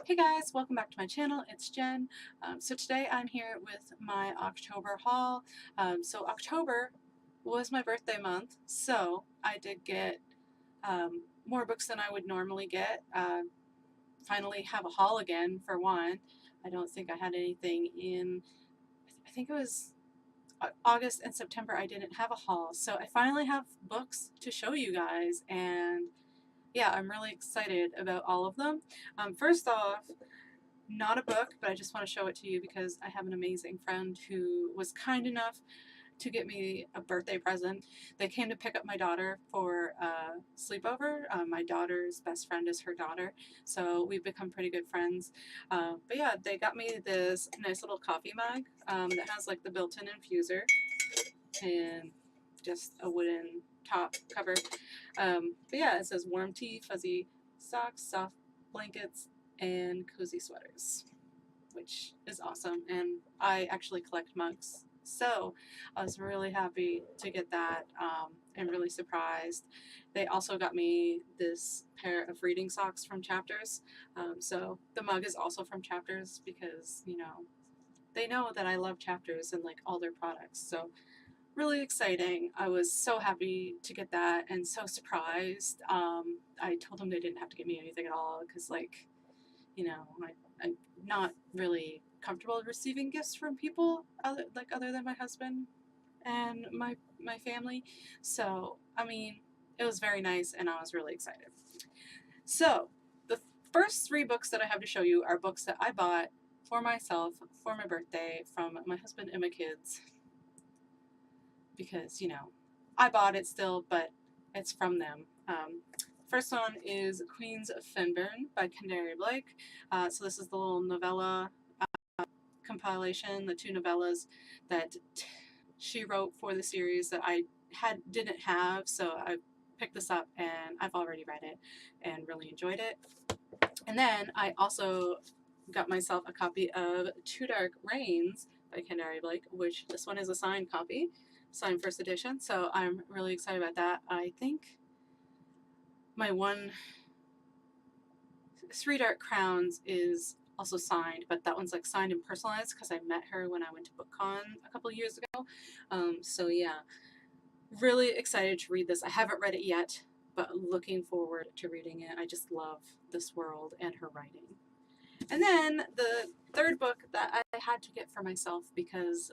Hey guys, welcome back to my channel. It's Jen. So today I'm here with my October haul. October was my birthday month, so I did get more books than I would normally get. Finally have a haul again for one. I don't think I had anything in, I think it was August and September I didn't have a haul. So I finally have books to show you guys, and yeah, I'm really excited about all of them. First off, not a book, but I just want to show it to you because I have an amazing friend who was kind enough to get me a birthday present. They came to pick up my daughter for a sleepover. My daughter's best friend is her daughter, so we've become pretty good friends. But yeah, they got me this nice little coffee mug that has like the built-in infuser and just a wooden top cover. But yeah, it says warm tea, fuzzy socks, soft blankets, and cozy sweaters, which is awesome. And I actually collect mugs, so I was really happy to get that and really surprised. They also got me this pair of reading socks from Chapters. So the mug is also from Chapters because, you know, they know that I love Chapters and like all their products. So really exciting. I was so happy to get that and so surprised. I told them they didn't have to get me anything at all because, like, you know, I'm not really comfortable receiving gifts from people other than my husband and my family. So, I mean, it was very nice and I was really excited. So, the first three books that I have to show you are books that I bought for myself for my birthday from my husband and my kids because, you know, I bought it still, but it's from them. First one is Queens of Finburn by Canary Blake. So this is the little novella compilation, the two novellas that she wrote for the series that I didn't have, so I picked this up and I've already read it and really enjoyed it. And then I also got myself a copy of Two Dark Reigns by Canary Blake, which this one is a signed copy, signed first edition, so I'm really excited about that. I think my one Three Dark Crowns is also signed, but that one's like signed and personalized because I met her when I went to BookCon a couple of years ago. So yeah, really excited to read this. I haven't read it yet, but looking forward to reading it. I just love this world and her writing. And then the third book that I had to get for myself because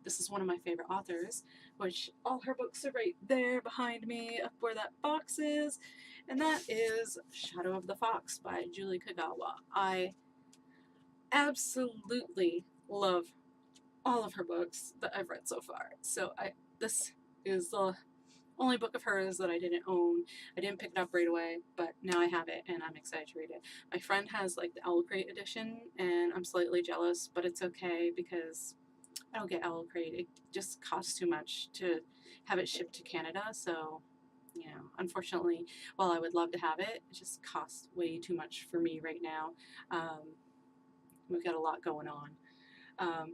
this is one of my favorite authors, which all her books are right there behind me, up where that box is, and that is Shadow of the Fox by Julie Kagawa. I absolutely love all of her books that I've read so far. So this is the only book of hers that I didn't own. I didn't pick it up right away, but now I have it and I'm excited to read it. My friend has like the Owl Crate edition and I'm slightly jealous, but it's okay because I don't get Owl Crate. It just costs too much to have it shipped to Canada, so you know, unfortunately, while I would love to have it, it just costs way too much for me right now. We've got a lot going on.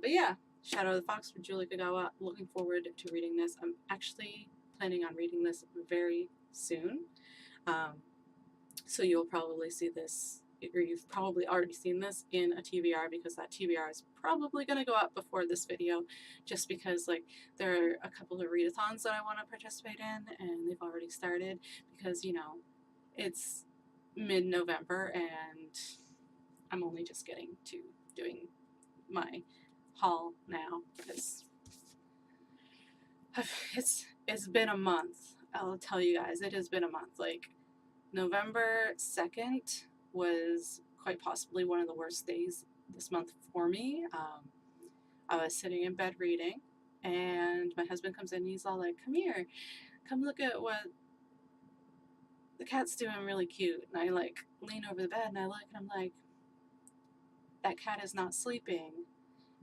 But yeah, Shadow of the Fox from Julie Kagawa. Looking forward to reading this. I'm actually planning on reading this very soon. So you'll probably see this, or you've probably already seen this in a TBR because that TBR is probably going to go up before this video just because like there are a couple of readathons that I want to participate in and they've already started because, you know, it's mid-November and I'm only just getting to doing my haul now because it's been a month. I'll tell you guys, it has been a month. Like November 2nd was quite possibly one of the worst days this month for me. I was sitting in bed reading and my husband comes in and he's all like, come here, come look at what the cat's doing, really cute. And I like lean over the bed and I look and I'm like, that cat is not sleeping.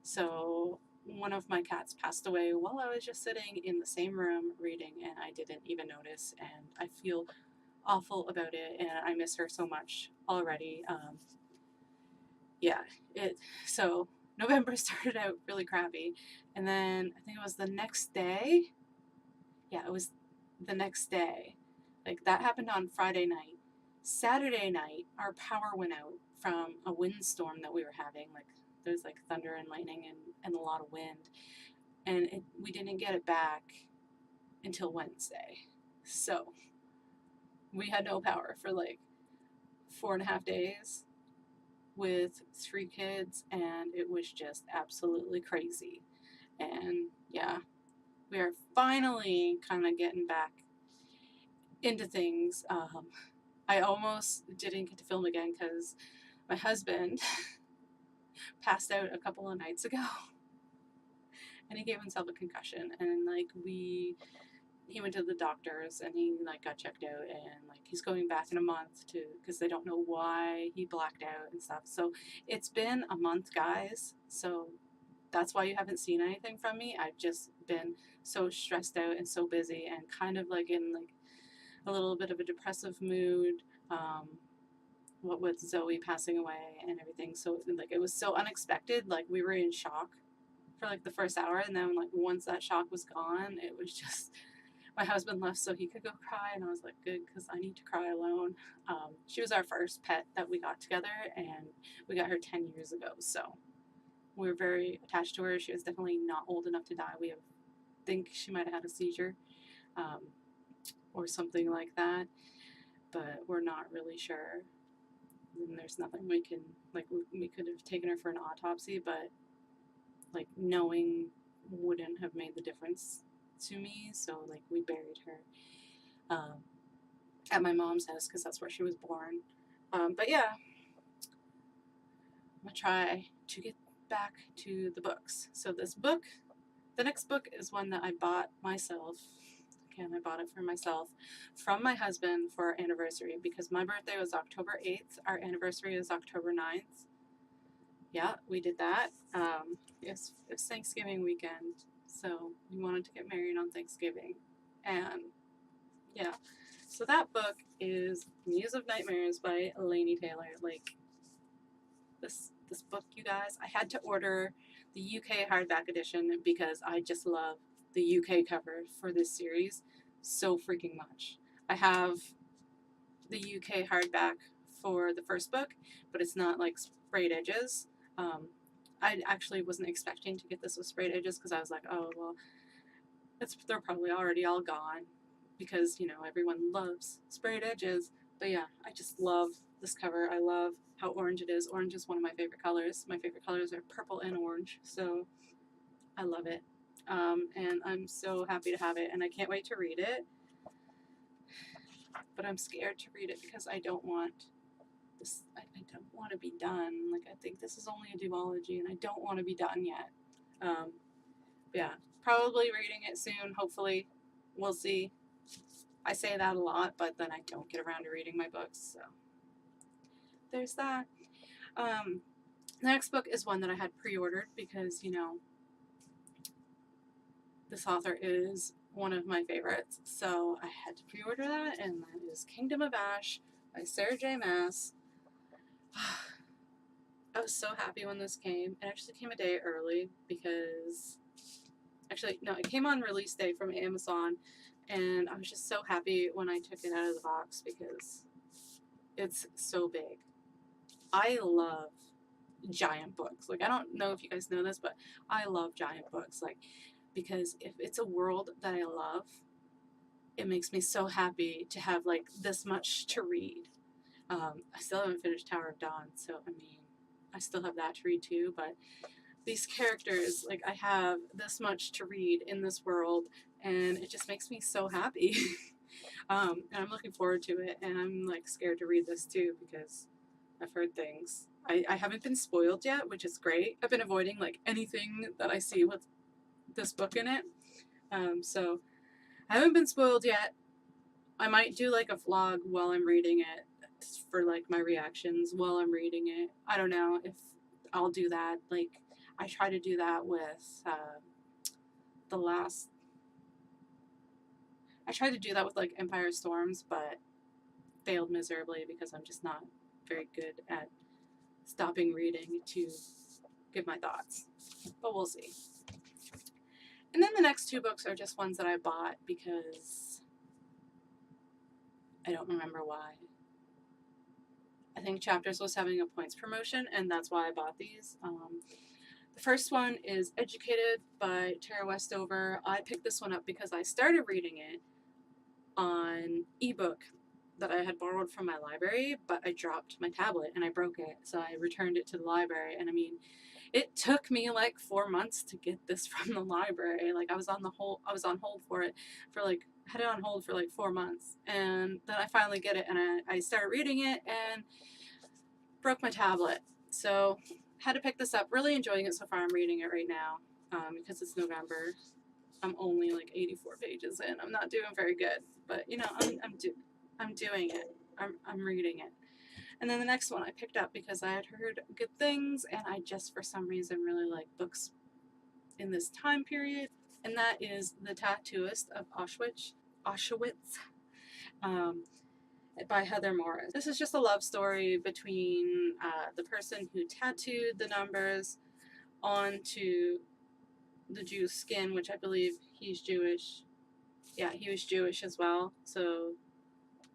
So one of my cats passed away while I was just sitting in the same room reading and I didn't even notice and I feel awful about it and I miss her so much already. Yeah, so November started out really crappy and then I think it was the next day. Yeah, it was the next day. Like that happened on Friday night. Saturday night, our power went out from a windstorm that we were having. Like there's like thunder and lightning and a lot of wind, and we didn't get it back until Wednesday. So we had no power for like 4.5 days with 3 kids, and it was just absolutely crazy. And yeah, we are finally kind of getting back into things. I almost didn't get to film again because my husband passed out a couple of nights ago, and he gave himself a concussion, and like he went to the doctors and he like got checked out, and like he's going back in a month to because they don't know why he blacked out and stuff. So it's been a month, guys. So that's why you haven't seen anything from me. I've just been so stressed out and so busy and kind of like in like a little bit of a depressive mood. What with Zoe passing away and everything. So like it was so unexpected. Like we were in shock for like the first hour, and then like once that shock was gone, it was just my husband left so he could go cry, and I was like, good, because I need to cry alone. She was our first pet that we got together, and we got her 10 years ago, so we were very attached to her. She was definitely not old enough to die. We think she might have had a seizure or something like that, but we're not really sure. And there's nothing we can, like, we could have taken her for an autopsy, but like knowing wouldn't have made the difference to me, so like we buried her at my mom's house because that's where she was born. But yeah, I'm gonna try to get back to the books. So the next book is one that I bought myself. Again, I bought it for myself from my husband for our anniversary because my birthday was October 8th. Our anniversary is October 9th. Yeah, we did that. It's Thanksgiving weekend, so we wanted to get married on Thanksgiving. And yeah, so that book is Muse of Nightmares by Laini Taylor. Like, this book, you guys, I had to order the UK hardback edition because I just love the UK cover for this series so freaking much. I have the UK hardback for the first book, but it's not like sprayed edges. I actually wasn't expecting to get this with sprayed edges because I was like, oh well, they're probably already all gone because you know everyone loves sprayed edges. But yeah, I just love this cover. I love how orange it is. Orange is one of my favorite colors. My favorite colors are purple and orange, so I love it. And I'm so happy to have it, and I can't wait to read it. But I'm scared to read it because I don't want this. I don't want to be done. Like I think this is only a duology, and I don't want to be done yet. Yeah, probably reading it soon. Hopefully, we'll see. I say that a lot, but then I don't get around to reading my books. So there's that. The next book is one that I had pre-ordered because you know this author is one of my favorites, so I had to pre-order that, and that is Kingdom of Ash by Sarah J. Maas. I was so happy when this came. It actually came a day early because, actually, no, it came on release day from Amazon, and I was just so happy when I took it out of the box because it's so big. I love giant books. Like, I don't know if you guys know this, but I love giant books. Like, because if it's a world that I love, it makes me so happy to have like this much to read. I still haven't finished Tower of Dawn, so I mean, I still have that to read too, but these characters, like I have this much to read in this world, and it just makes me so happy. And I'm looking forward to it, and I'm like scared to read this too because I've heard things. I haven't been spoiled yet, which is great. I've been avoiding like anything that I see with this book in it. So I haven't been spoiled yet. I might do like a vlog while I'm reading it for like my reactions while I'm reading it. I don't know if I'll do that. Like I try to do that with I tried to do that with like Empire Storms, but failed miserably because I'm just not very good at stopping reading to give my thoughts. But we'll see. And then the next 2 books are just ones that I bought because I don't remember why. I think Chapters was having a points promotion, and that's why I bought these. The first one is Educated by Tara Westover. I picked this one up because I started reading it on ebook that I had borrowed from my library, but I dropped my tablet and I broke it, so I returned it to the library. And I mean, it took me like 4 months to get this from the library. Like I was on hold for it for like had it on hold for like 4 months, and then I finally get it, and I started reading it and broke my tablet. So had to pick this up. Really enjoying it so far. I'm reading it right now because it's November. I'm only like 84 pages in. I'm not doing very good, but you know, I'm doing it. I'm reading it. And then the next one I picked up because I had heard good things, and I just for some reason really like books in this time period, and that is The Tattooist of Auschwitz, um, by Heather Morris. This is just a love story between the person who tattooed the numbers onto the Jew's skin, which I believe he's Jewish. Yeah, he was Jewish as well. So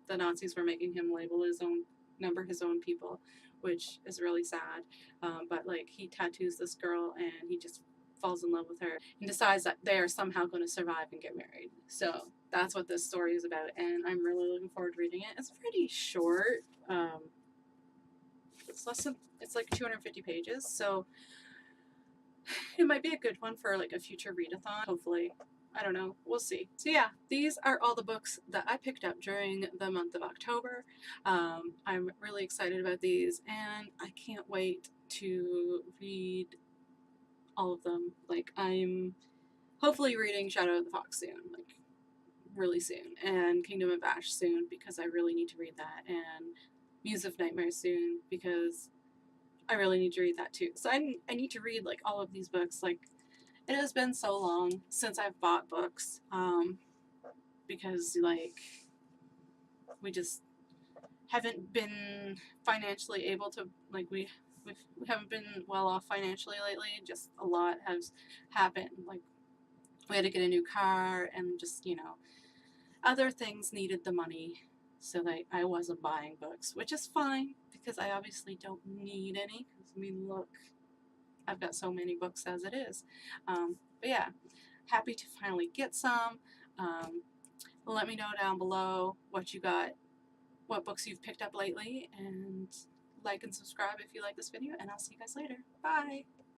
the Nazis were making him label his own number, his own people, which is really sad. But like he tattoos this girl, and he just falls in love with her and decides that they are somehow going to survive and get married. So that's what this story is about, and I'm really looking forward to reading it. It's pretty short. It's like 250 pages, so it might be a good one for like a future readathon, hopefully. I don't know. We'll see. So yeah, these are all the books that I picked up during the month of October. I'm really excited about these, and I can't wait to read all of them. Like, I'm hopefully reading Shadow of the Fox soon, like really soon, and Kingdom of Ash soon, because I really need to read that, and Muse of Nightmares soon, because I really need to read that too. So I need to read like all of these books. Like, it has been so long since I've bought books, because like we just haven't been financially able to, like we haven't been well off financially lately. Just a lot has happened. Like we had to get a new car, and just, you know, other things needed the money, so that I wasn't buying books, which is fine because I obviously don't need any. Because I mean, look, I've got so many books as it is. But yeah, happy to finally get some. Let me know down below what you got, what books you've picked up lately, and like and subscribe if you like this video, and I'll see you guys later. Bye!